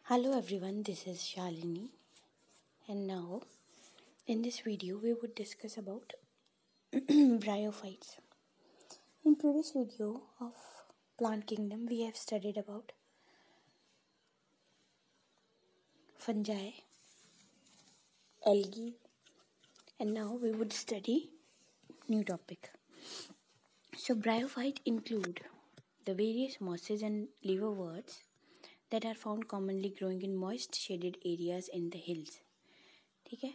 Hello everyone, this is Shalini, and now in this video we would discuss about bryophytes. In previous video of plant kingdom we have studied about fungi, algae, and now we would study new topic. So bryophyte include the various mosses and liverworts that are found commonly growing in moist shaded areas in the hills. ठीक है,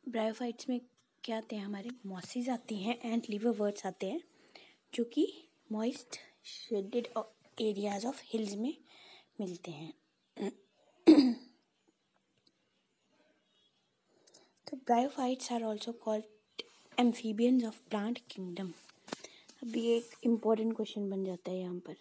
bryophytes में क्या आते हैं, हमारे mosses आती हैं and लिवरवर्ट्स आते हैं जो कि moist shaded areas of hills में मिलते हैं. तो bryophytes are also called amphibians of plant kingdom. अभी एक इम्पोर्टेंट क्वेश्चन बन जाता है यहाँ पर.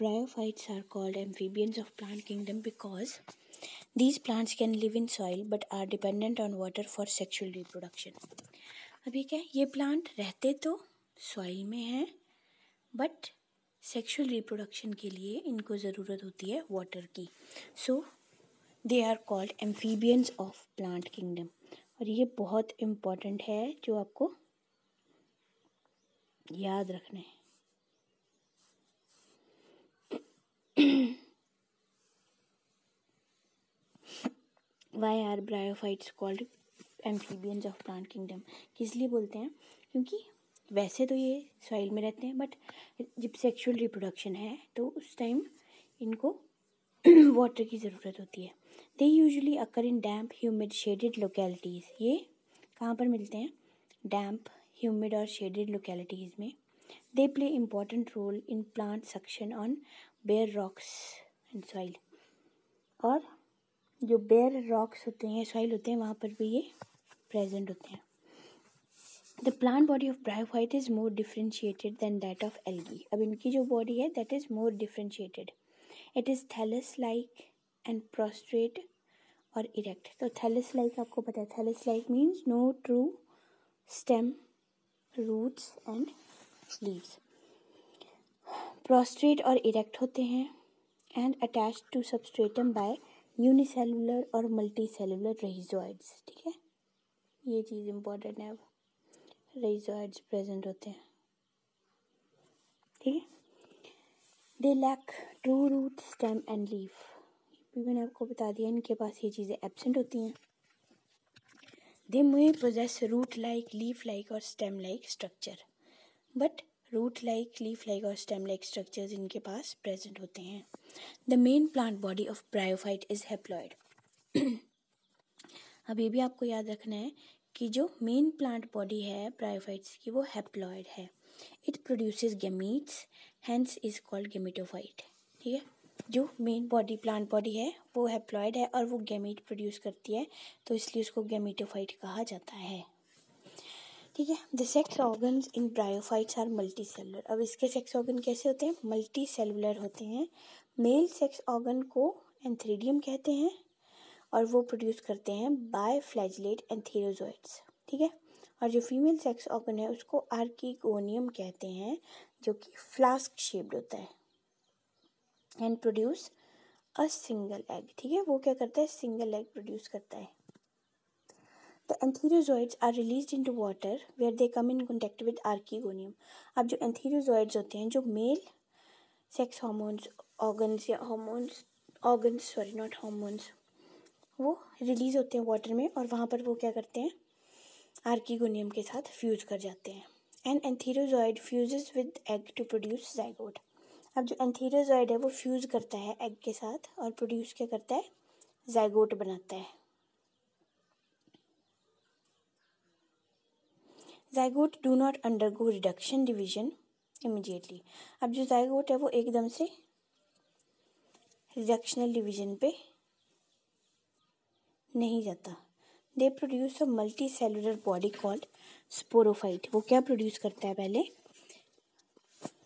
Bryophytes are called amphibians of plant kingdom because these plants can live in soil but are dependent on water for sexual reproduction. अभी क्या, ये प्लांट रहते तो सॉइल में हैं बट सेक्सुअल रिप्रोडक्शन के लिए इनको ज़रूरत होती है वाटर की. So they are called amphibians of plant kingdom. और ये बहुत इम्पॉर्टेंट है जो आपको याद रखना है. Why are bryophytes called amphibians of plant kingdom? किस लिए बोलते हैं? क्योंकि वैसे तो ये सॉइल में रहते हैं बट जब सेक्सुअल रिप्रोडक्शन है तो उस टाइम इनको वाटर की ज़रूरत होती है. They usually occur in damp humid shaded localities. ये कहाँ पर मिलते हैं? डैम्प ह्यूमिड और शेडेड लोकेलिटीज़ में. They play important role in plant succession on bare rocks and soil. और जो बेयर रॉक्स होते हैं, सॉइल होते हैं, वहाँ पर भी ये प्रेजेंट होते हैं. The plant body of bryophyte is more differentiated than that of algae. अब इनकी जो बॉडी है that is more differentiated. It is thallus like and prostrate और इरेक्ट. तो थैलस लाइक आपको पता है, thallus like means no true stem, roots and leaves. Prostrate और इरेक्ट होते हैं and attached to substratum by unicellular और मल्टीसेलुलर रहिजोइड्स. ठीक है, ये चीज़ इम्पोर्टेंट है. अब रहिजोइड्स प्रेजेंट होते हैं. ठीक है. They lack true root, stem and leaf. भी मैंने आपको बता दिया, इनके पास ये चीज़ें एब्सेंट होती हैं. They may possess root like, leaf like और stem like structure, but root like, leaf like और स्टेम लाइक स्ट्रक्चर्स इनके पास प्रेजेंट होते हैं. The main plant body of bryophyte is haploid. अब ये भी आपको याद रखना है कि जो मेन प्लांट बॉडी है ब्रायोफाइट्स की वो हैप्लॉइड है. It produces gametes, hence is called gametophyte. ठीक है, जो मेन बॉडी प्लांट बॉडी है वो हैप्लॉइड है और वो गैमीट प्रोड्यूस करती है, तो इसलिए उसको गैमेटोफाइट कहा जाता है. ठीक है. The sex organs in bryophytes are multicellular. अब इसके सेक्स ऑर्गन कैसे होते हैं? मल्टी सेलुलर होते हैं. मेल सेक्स ऑर्गन को एंथ्रीडियम कहते हैं और वो प्रोड्यूस करते हैं बाय फ्लैजिलेट एंथीरोजोइड्स. ठीक है. और जो फीमेल सेक्स ऑर्गन है उसको आर्किगोनियम कहते हैं जो कि फ्लास्क शेप्ड होता है and produce a single egg. ठीक है, वो क्या करता है? सिंगल एग प्रोड्यूस करता है. The entherozoids are released into water where they come in contact with archegonium. अब जो entherozoids होते हैं, जो मेल सेक्स हार्मोन्स ऑर्गन्स या नॉट हार्मोन्स, वो रिलीज होते हैं वाटर में और वहाँ पर वो क्या करते हैं? आर्किगोनियम के साथ फ्यूज कर जाते हैं. An antherozoid fuses with egg to produce zygote. अब जो एंथीरोजॉइड है वो फ्यूज करता है एग के साथ और प्रोड्यूस क्या करता है? जाइगोट बनाता है. Zygote do not undergo reduction division immediately. अब जो जाइगोट है वो एकदम से रिडक्शनल डिवीजन पे नहीं जाता. दे produce a multicellular body called sporophyte. वो क्या प्रोड्यूस करता है? पहले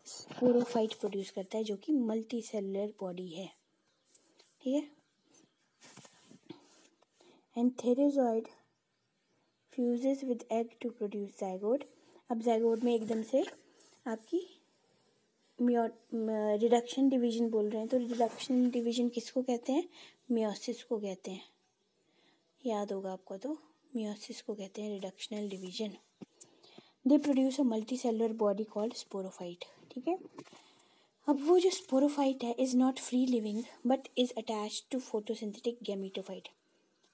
स्पोरोफाइट प्रोड्यूस करता है जो कि मल्टी सेलुलर बॉडी है, ठीक है। And antherozoid fuses with egg to produce zygote. अब जाइगोट में एकदम से आपकी रिडक्शन डिवीजन बोल रहे हैं, तो रिडक्शन डिवीजन किसको कहते हैं? मियोसिस को कहते हैं, याद होगा आपको। तो मियोसिस को कहते हैं reductional division. They produce a multicellular body called sporophyte, ठीक है। अब वो जो स्पोरोफाइट है is not free living but is attached to photosynthetic gametophyte.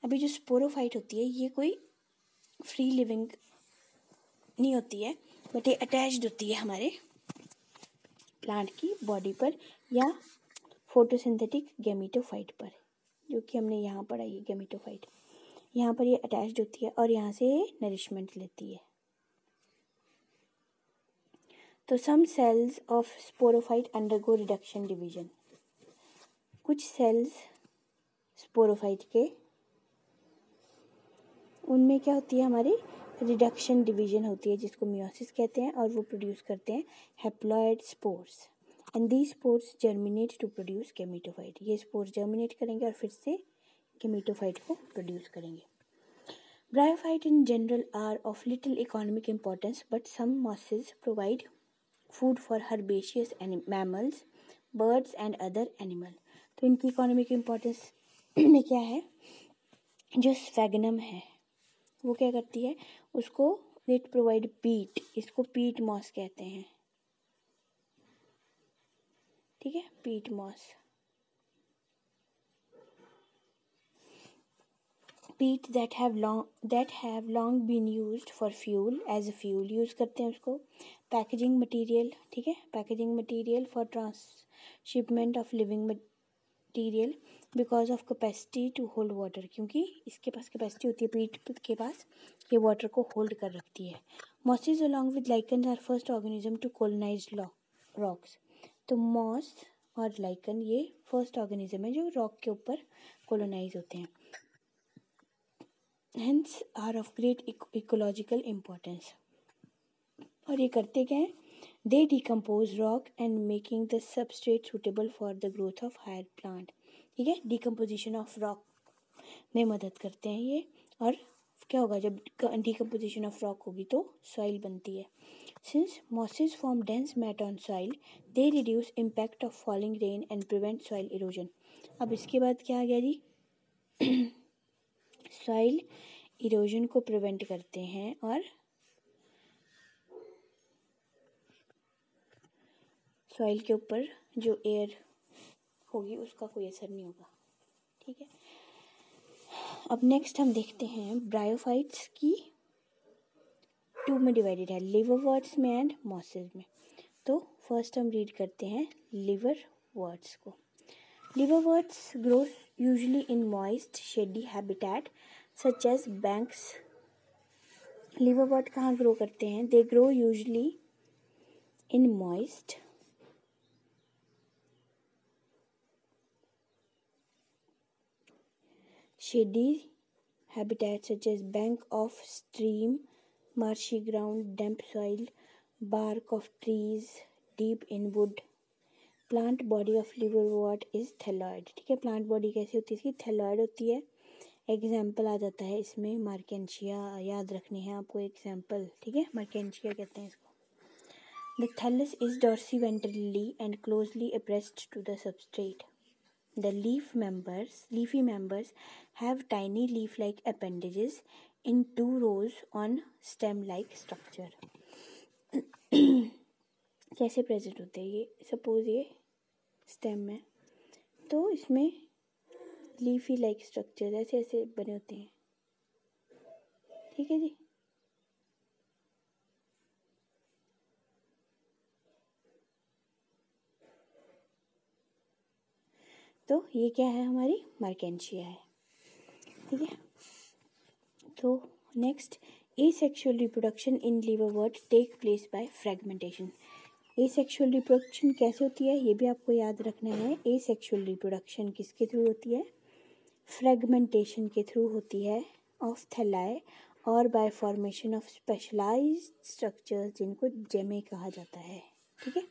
अभी जो स्पोरोफाइट होती है ये कोई फ्री लिविंग नहीं होती है, बट ये अटैच्ड होती है हमारे प्लांट की बॉडी पर या फोटोसिंथेटिक गैमेटोफाइट पर, जो कि हमने यहाँ पढ़ा ये गैमेटोफाइट। यहाँ पर ये अटैच्ड होती है और यहाँ से नरिशमेंट लेती है। तो some cells of sporophyte undergo reduction division. कुछ सेल्स स्पोरोफाइट के, उनमें क्या होती है? हमारी रिडक्शन डिवीजन होती है जिसको मियोसिस कहते हैं, और वो प्रोड्यूस करते हैं haploid spores and these spores germinate to produce gametophyte. ये स्पोर्स जर्मिनेट करेंगे और फिर से गैमेटोफाइट को प्रोड्यूस करेंगे। Bryophyte in general are of little economic importance but some mosses provide food for herbaceous mammals, birds and other animal. तो इनकी economic importance में क्या है? जो स्फेगनम है वो क्या करती है? उसको इट प्रोवाइड पीट, इसको पीट मॉस कहते हैं, ठीक है, peat moss. Peat that have long been used for fuel, as a fuel use करते हैं उसको। पैकेजिंग मटेरियल, ठीक है, packaging material for transshipment of living material because of capacity to hold water, क्योंकि इसके पास कैपेसिटी होती है पीट के पास, ये वाटर को होल्ड कर रखती है। Mosses along with lichen are first organism to colonise rocks. तो मॉस और लाइकन ये फर्स्ट ऑर्गेनिज्म है जो रॉक के ऊपर कोलोनाइज होते हैं। Hence are of great ecological importance. और ये करते क्या हैं? They decompose rock and making the substrate suitable for the growth of higher plant, ठीक है। डिकम्पोजिशन ऑफ रॉक में मदद करते हैं ये। और क्या होगा? जब डिकम्पोजिशन ऑफ रॉक होगी तो सॉइल बनती है। Since mosses form dense mat on soil they reduce impact of falling rain and prevent soil erosion. अब इसके बाद क्या आ गया जी? सॉइल इरोजन को प्रिवेंट करते हैं और सॉइल के ऊपर जो एयर होगी उसका कोई असर नहीं होगा, ठीक है। अब नेक्स्ट हम देखते हैं ब्रायोफाइट्स की टू में डिवाइडेड है, लिवरवर्ट्स में एंड मॉसेस में। तो फर्स्ट हम रीड करते हैं लिवरवर्ट्स को। Liverworts grow usually in moist shady habitat such as banks. Liverwort कहाँ ग्रो करते हैं? They grow usually in moist shady habitats such as bank of stream, marshy ground, damp soil, bark of trees, deep in wood. Plant body of liverwort is thalloid, ठीक है। Plant body कैसी होती है इसकी? Thalloid होती है। Example आ जाता है इसमें मार्केंशिया, याद रखने हैं आपको एग्जाम्पल, ठीक है। मार्केंशिया कहते हैं इसको। The thallus is dorsiventrally and closely pressed to the substrate. The leafy members have tiny leaf-like appendages in 2 rows on stem-like structure. कैसे प्रेजेंट होते हैं ये? सपोज ये स्टेम है तो इसमें लीफी लाइक स्ट्रक्चर ऐसे ऐसे बने होते हैं, ठीक है जी। तो ये क्या है? हमारी मार्केंशिया है, ठीक है। तो next, asexual reproduction in liverwort take place by fragmentation. Asexual reproduction कैसे होती है ये भी आपको याद रखना है। एसेक्सुअल रिप्रोडक्शन किसके थ्रू होती है? फ्रेगमेंटेशन के थ्रू होती है। ऑफ थैलाई और by formation of specialised structures जिनको जेमे कहा जाता है। ठीक है,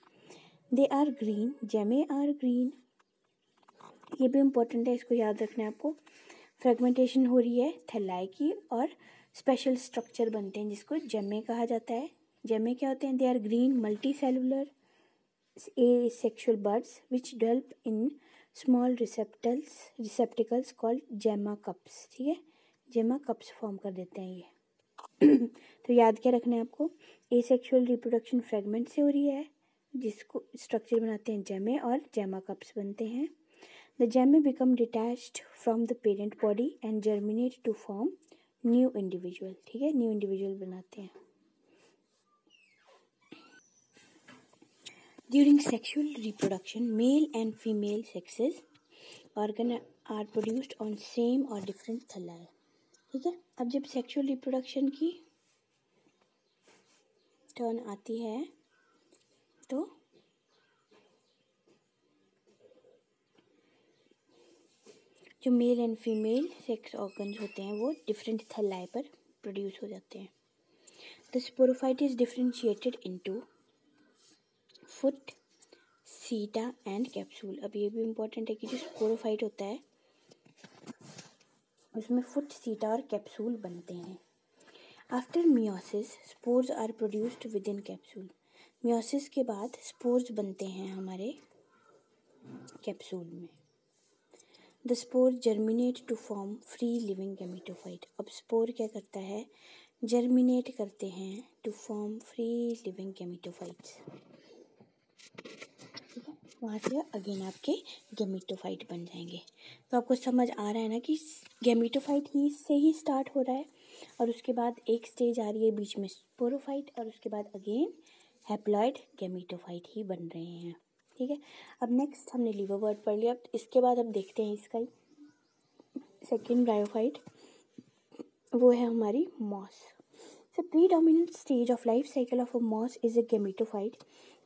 they are green, gemmae are green, ये भी इम्पोर्टेंट है, इसको याद रखना है आपको। फ्रेगमेंटेशन हो रही है थैलाई की और स्पेशल स्ट्रक्चर बनते हैं जिसको जेमे कहा जाता है। जेमे क्या होते हैं? They are green multicellular asexual buds which develop in small receptacles called gemma cups। ठीक है, जेमा कप्स फॉर्म कर देते हैं ये। तो याद क्या रखना है आपको? एसेक्सुअल रिप्रोडक्शन फ्रेगमेंट से हो रही है जिसको स्ट्रक्चर बनाते हैं जेमे और जेमा कप्स बनते हैं। The gemmae become detached from the parent body and germinate to form new individual. ठीक है, न्यू इंडिविजुअल बनाते हैं। During sexual reproduction, male and female sexes organ are produced on same or different thalli। ठीक है, अब जब sexual reproduction की turn आती है तो जो male and female sex organs होते हैं वो डिफरेंट थैलाई पर प्रोड्यूस हो जाते हैं। The sporophyte is differentiated into foot, सीटा एंड कैप्सूल। अब ये भी इम्पोर्टेंट है कि जो स्पोरोफाइट होता है उसमें फुट, सीटा और कैप्सूल बनते हैं। After meiosis spores are produced within capsule. Meiosis के बाद स्पोर्स बनते हैं हमारे कैप्सूल में। The spore germinate to form free living gametophyte. अब स्पोर क्या करता है? जर्मिनेट करते हैं to form free living gametophytes. ठीक है, वहाँ से अगेन आपके गैमेटोफाइट बन जाएंगे। तो आपको समझ आ रहा है ना कि गैमेटोफाइट ही से ही स्टार्ट हो रहा है और उसके बाद एक स्टेज आ रही है बीच में स्पोरोफाइट और उसके बाद अगेन हैप्लॉइड गैमेटोफाइट ही बन रहे हैं। ठीक है, अब नेक्स्ट हमने लिवरवर्ट पढ़ लिया। अब इसके बाद अब देखते हैं इसका सेकेंड ब्रायोफाइट, वो है हमारी moss. So predominant stage of life cycle of a moss is a gametophyte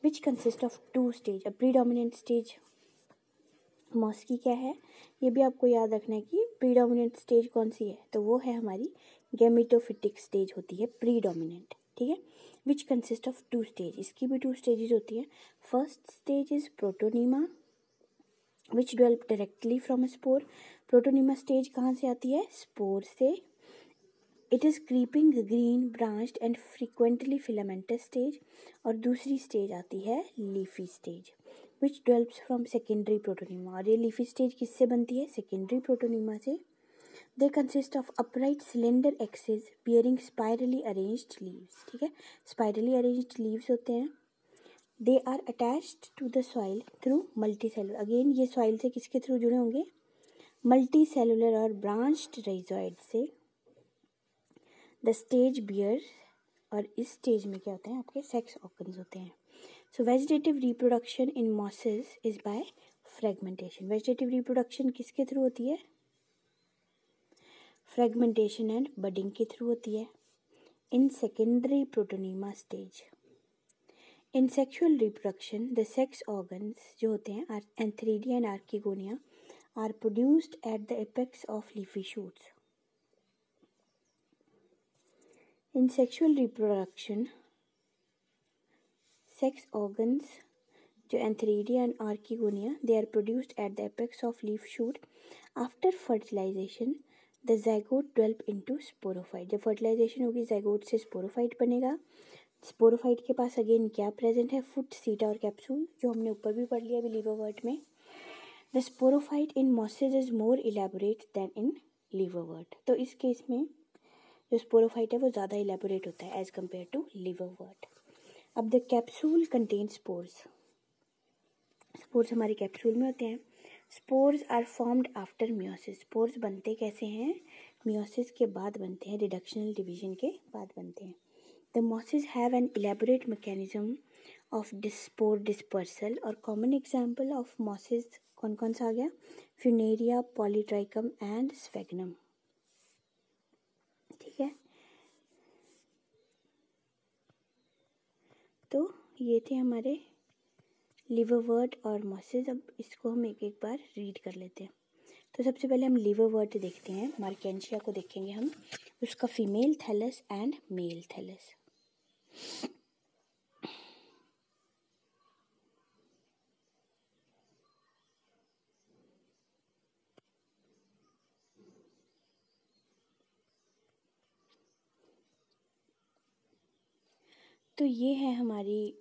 which consists of two stage। अब predominant stage मॉस की क्या है ये भी आपको याद रखना है कि प्रीडोमिनेंट स्टेज कौन सी है, तो वो है हमारी गैमेटोफिटिक स्टेज होती है प्रीडोमिनेंट। ठीक है, which consist of two stage, इसकी भी टू स्टेजेस होती हैं। First stage is protonema which develop directly from a spore. Protonema stage कहाँ से आती है? स्पोर से। It is creeping green branched and frequently filamentous stage. और दूसरी स्टेज आती है leafy stage which develops from secondary protonema. और ये लीफी स्टेज किससे बनती है? सेकेंडरी प्रोटोनीमा से। They consist of upright cylinder axes bearing spirally arranged leaves. ठीक है, स्पाइरली अरेंज्ड लीव्स होते हैं। They are attached to the soil through multicellular. Again ये सॉइल से किसके थ्रू जुड़े होंगे? मल्टी सेलुलर और ब्रांच्ड राइजोइड से। द स्टेज बियर, और इस स्टेज में क्या होते हैं? आपके सेक्स ऑर्गन्स होते हैं। So vegetative reproduction in mosses is by fragmentation. Vegetative reproduction किसके थ्रू होती है? फ्रेगमेंटेशन एंड बडिंग के थ्रू होती है in secondary protonema stage. In sexual reproduction the sex organs जो होते हैं antheridia and archegonia are produced at the apex of leafy shoots. In sexual reproduction, sex organs जो antheridia and archegonia they are produced at the apex of leaf shoot. After fertilization, the zygote develop into sporophyte। जब fertilization होगी zygote से sporophyte बनेगा। sporophyte के पास again क्या present है? Foot, सीटा और कैप्सूल, जो हमने ऊपर भी पढ़ लिया अभी liverwort में। The sporophyte in mosses is more elaborate than in liverwort। तो इस केस में जो स्पोरोफाइट है वो ज़्यादा इलेबोरेट होता है एज कम्पेयर टू लिवरवर्ट। अब the capsule contain spores. Spores हमारे कैप्सूल में होते हैं। Spores are formed after meiosis. Spores बनते कैसे हैं? मियोसिस के बाद बनते हैं, रिडक्शनल डिवीजन के बाद बनते हैं। The mosses have an elaborate mechanism of spore dispersal. और कॉमन एग्जाम्पल ऑफ मॉसेस कौन कौन सा आ गया? Funaria, Polytrichum and sphagnum. ठीक है, तो ये थे हमारे लिवरवर्ट और मॉसेस। अब इसको हम एक एक बार रीड कर लेते हैं। तो सबसे पहले हम लिवरवर्ट देखते हैं, मर्केंशिया को देखेंगे हम, उसका female thallus and male thallus. तो ये है हमारी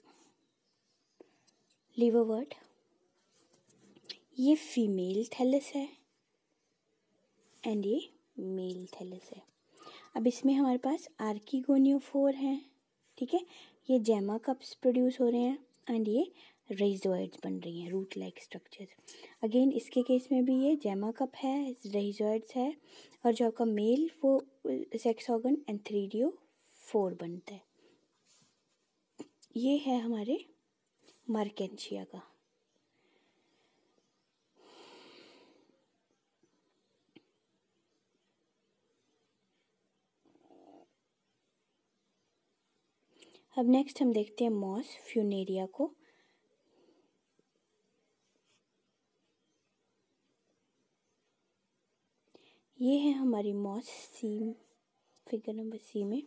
लिवरवर्ट, ये फीमेल थैलस है एंड ये मेल थैलस है। अब इसमें हमारे पास आर्किगोनियोफोर हैं, ठीक है, ये जेमा कप्स प्रोड्यूस हो रहे हैं एंड ये रेजोइड्स बन रही हैं, रूट लाइक स्ट्रक्चर्स। अगेन इसके केस में भी ये जेमा कप है, रेजोइड्स है, और जो आपका मेल वो सेक्स ऑर्गन एंथ्रीडियो4 बनता है। ये है हमारे मर्केंशिया का। अब नेक्स्ट हम देखते हैं मॉस फ्यूनेरिया को। ये है हमारी मॉस सी, फिगर नंबर सी में,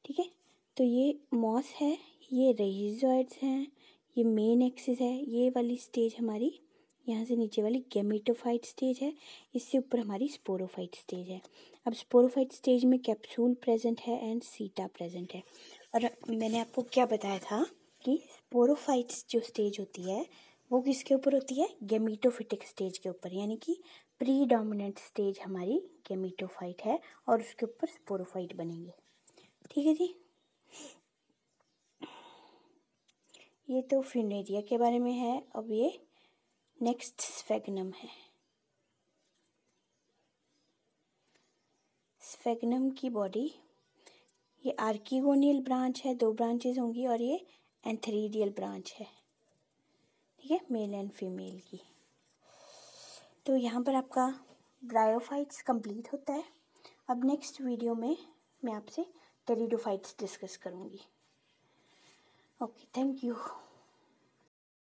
ठीक है। तो ये मॉस है, ये रेहिजोइड्स हैं, ये मेन एक्सिस है, ये वाली स्टेज हमारी यहाँ से नीचे वाली गैमेटोफाइट स्टेज है, इससे ऊपर हमारी स्पोरोफाइट स्टेज है। अब स्पोरोफाइट स्टेज में कैप्सूल प्रेजेंट है एंड सीटा प्रेजेंट है। और मैंने आपको क्या बताया था कि स्पोरोफाइट्स जो स्टेज होती है वो किसके ऊपर होती है, गैमेटोफिटिक स्टेज के ऊपर, यानी कि प्रीडोमिनेंट स्टेज हमारी गैमेटोफाइट है और उसके ऊपर स्पोरोफाइट बनेंगे, ठीक है जी। ये तो फ्यूनेरिया के बारे में है। अब ये नेक्स्ट स्फेगनम है। स्फेगनम की बॉडी, ये आर्किगोनियल ब्रांच है, 2 ब्रांचेस होंगी, और ये एंथेरिडियल ब्रांच है, ठीक है, मेल एंड फीमेल की। तो यहाँ पर आपका ब्रायोफाइट्स कंप्लीट होता है। अब नेक्स्ट वीडियो में मैं आपसे टेरिडोफाइट्स डिस्कस करूँगी। Okay, thank you.